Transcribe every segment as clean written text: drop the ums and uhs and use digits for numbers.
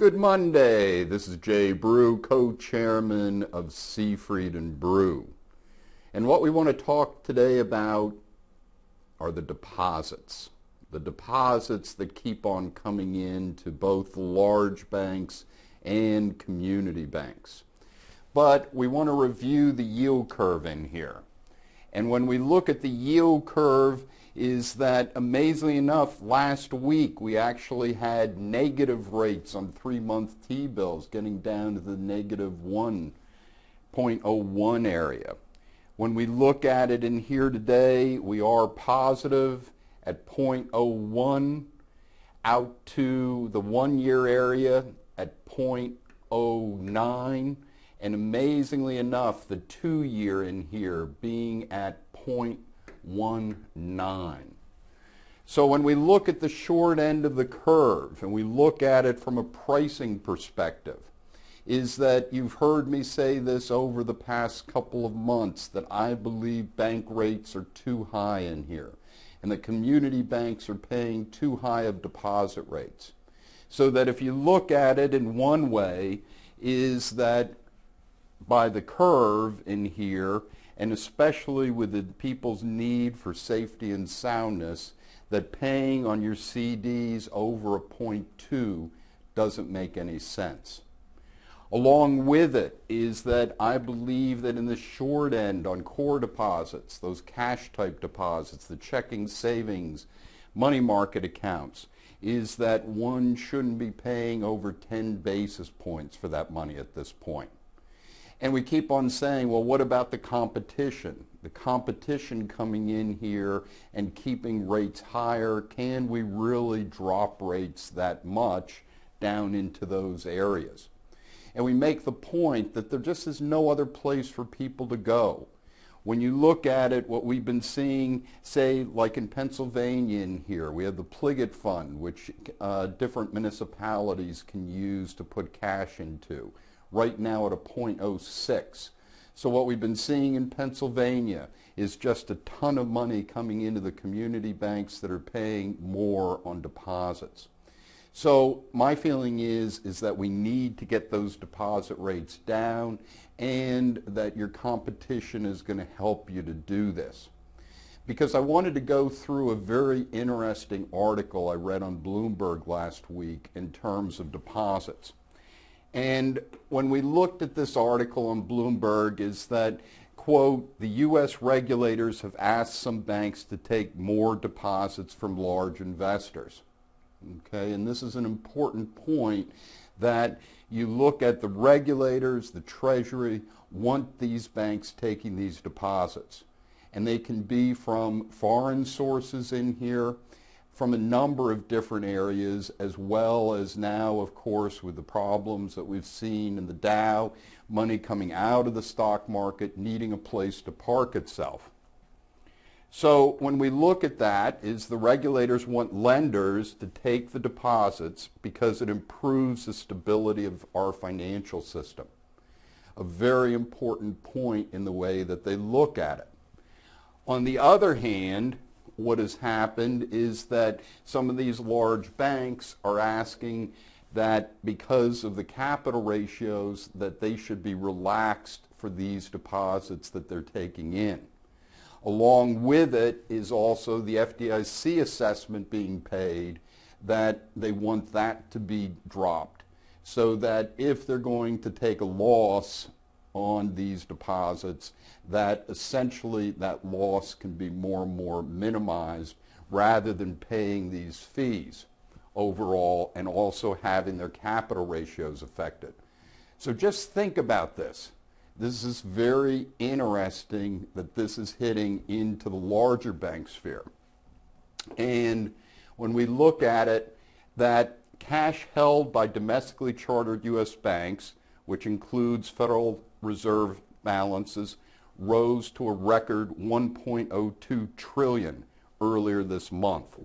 Good Monday. This is Jay Brew, co-chairman of Seafried and Brew. And what we want to talk today about are the deposits. The deposits that keep on coming in to both large banks and community banks. But we want to review the yield curve in here. And when we look at the yield curve, is that amazingly enough, last week we actually had negative rates on 3-month T-bills getting down to the negative 1.01 area. When we look at it in here today, we are positive at 0.01 out to the 1-year area at 0.09, and amazingly enough, the 2-year in here being at 0.19. So when we look at the short end of the curve and we look at it from a pricing perspective, is that you've heard me say this over the past couple of months, that I believe bank rates are too high in here and the community banks are paying too high of deposit rates. So that if you look at it in one way, is that by the curve in here, and especially with the people's need for safety and soundness, that paying on your CDs over a 0.2 doesn't make any sense. Along with it is that I believe that in the short end on core deposits, those cash type deposits, the checking, savings, money market accounts, is that one shouldn't be paying over 10 basis points for that money at this point. And we keep on saying, well, what about the competition? The competition coming in here and keeping rates higher, can we really drop rates that much down into those areas? And we make the point that there just is no other place for people to go. When you look at it, what we've been seeing, say, like in Pennsylvania in here, we have the Pliget Fund, which different municipalities can use to put cash into. Right now at a 0.06. So what we've been seeing in Pennsylvania is just a ton of money coming into the community banks that are paying more on deposits. So my feeling is that we need to get those deposit rates down, and that your competition is going to help you to do this. Because I wanted to go through a very interesting article I read on Bloomberg last week in terms of deposits. And when we looked at this article on Bloomberg, is that, quote, the U.S. regulators have asked some banks to take more deposits from large investors. Okay, and this is an important point, that you look at the regulators, the Treasury, want these banks taking these deposits. And they can be from foreign sources in here, from a number of different areas, as well as now, of course, with the problems that we've seen in the Dow, money coming out of the stock market, needing a place to park itself. So when we look at that, is the regulators want lenders to take the deposits because it improves the stability of our financial system. A very important point in the way that they look at it. On the other hand, what has happened is that some of these large banks are asking that because of the capital ratios that they should be relaxed for these deposits that they're taking in. Along with it is also the FDIC assessment being paid, that they want that to be dropped, so that if they're going to take a loss on these deposits, that essentially that loss can be more and more minimized, rather than paying these fees overall and also having their capital ratios affected. So just think about this. This is very interesting that this is hitting into the larger bank sphere. And when we look at it, that cash held by domestically chartered U.S. banks, which includes Federal Reserve balances, rose to a record $1.02 trillion earlier this month.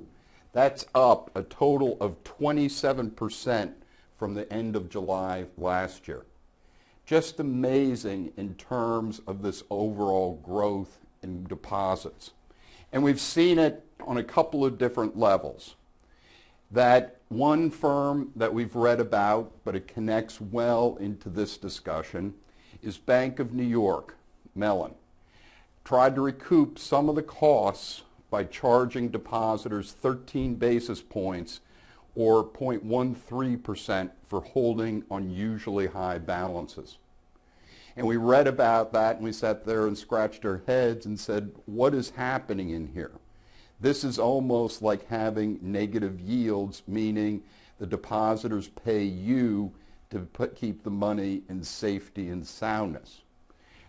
That's up a total of 27% from the end of July last year. Just amazing in terms of this overall growth in deposits. And we've seen it on a couple of different levels. that one firm that we've read about, but it connects well into this discussion, is Bank of New York, Mellon. Tried to recoup some of the costs by charging depositors 13 basis points or 0.13% for holding unusually high balances. And we read about that and we sat there and scratched our heads and said, what is happening in here? This is almost like having negative yields, meaning the depositors pay you to keep the money in safety and soundness.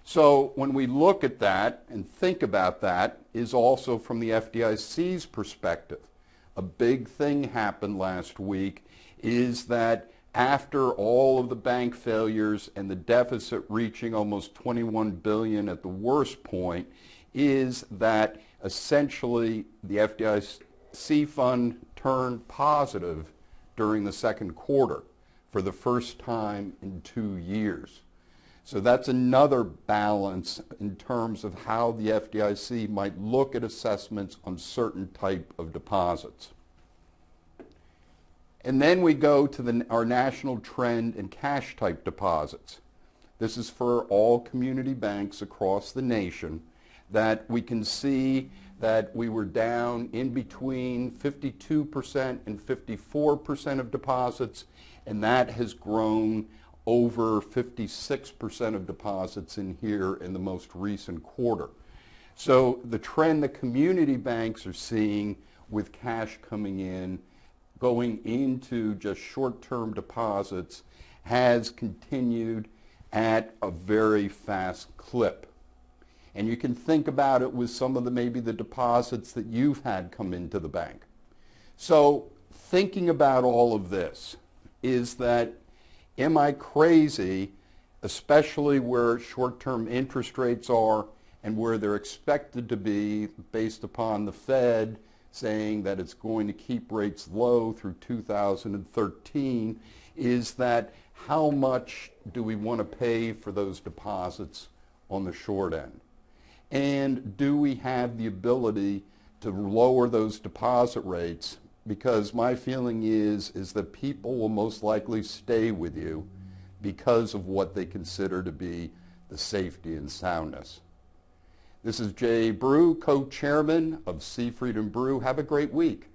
So when we look at that and think about that is also from the FDIC's perspective. A big thing happened last week is that after all of the bank failures and the deficit reaching almost $21 billion at the worst point, is that essentially the FDIC fund turned positive during the second quarter for the first time in 2 years. So that's another balance in terms of how the FDIC might look at assessments on certain type of deposits. And then we go to our national trend in cash type deposits. This is for all community banks across the nation, that we can see that we were down in between 52% and 54% of deposits, and that has grown over 56% of deposits in here in the most recent quarter. So the trend that community banks are seeing with cash coming in, going into just short-term deposits, has continued at a very fast clip. And you can think about it with some of maybe the deposits that you've had come into the bank. So thinking about all of this is that, am I crazy, especially where short-term interest rates are and where they're expected to be based upon the Fed saying that it's going to keep rates low through 2013, is that how much do we want to pay for those deposits on the short end? And do we have the ability to lower those deposit rates? Because my feeling is that people will most likely stay with you because of what they consider to be the safety and soundness. This is Jay Brew, co-chairman of Seafried and Brew. Have a great week.